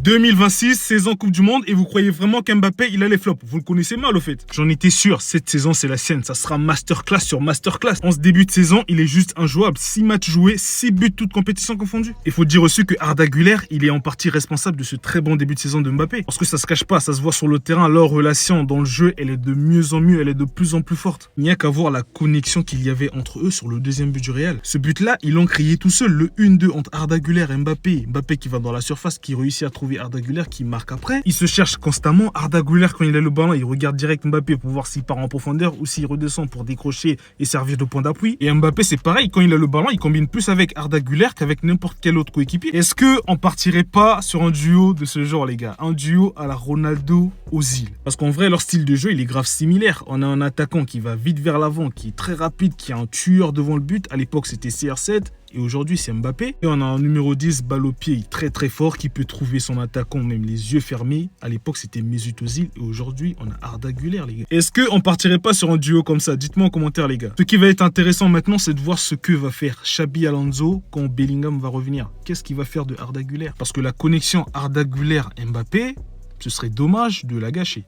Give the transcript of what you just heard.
2026, saison Coupe du Monde, et vous croyez vraiment qu'Mbappé, il a les flops? Vous le connaissez mal, au fait. J'en étais sûr, cette saison, c'est la sienne. Ça sera masterclass sur masterclass. En ce début de saison, il est juste injouable. 6 matchs joués, 6 buts, toutes compétitions confondues. Il faut dire aussi que Arda Güler, il est en partie responsable de ce très bon début de saison de Mbappé. Parce que ça se cache pas, ça se voit sur le terrain. Leur relation dans le jeu, elle est de mieux en mieux, elle est de plus en plus forte. Il n'y a qu'à voir la connexion qu'il y avait entre eux sur le deuxième but du Real. Ce but-là, ils l'ont créé tout seul. Le 1-2 entre Arda Güler et Mbappé. Mbappé qui va dans la surface, qui réussit à trouver Arda Güler, qui marque après. Il se cherche constamment. Arda Güler, quand il a le ballon, il regarde direct Mbappé pour voir s'il part en profondeur ou s'il redescend pour décrocher et servir de point d'appui. Et Mbappé, c'est pareil. Quand il a le ballon, il combine plus avec Arda Güler qu'avec n'importe quel autre coéquipier. Est-ce qu'on partirait pas sur un duo de ce genre, les gars? Un duo à la Ronaldo Ozil. Parce qu'en vrai, leur style de jeu, il est grave similaire. On a un attaquant qui va vite vers l'avant, qui est très rapide, qui est un tueur devant le but. À l'époque, c'était CR7. Et aujourd'hui, c'est Mbappé. Et on a un numéro 10, balle au pied, très très fort, qui peut trouver son attaquant même les yeux fermés. À l'époque, c'était Mesut Ozil. Et aujourd'hui, on a Arda Güler, les gars. Est-ce qu'on partirait pas sur un duo comme ça? Dites-moi en commentaire, les gars. Ce qui va être intéressant maintenant, c'est de voir ce que va faire Xabi Alonso quand Bellingham va revenir. Qu'est-ce qu'il va faire de Arda Güler? Parce que la connexion Arda Güler-Mbappé, ce serait dommage de la gâcher.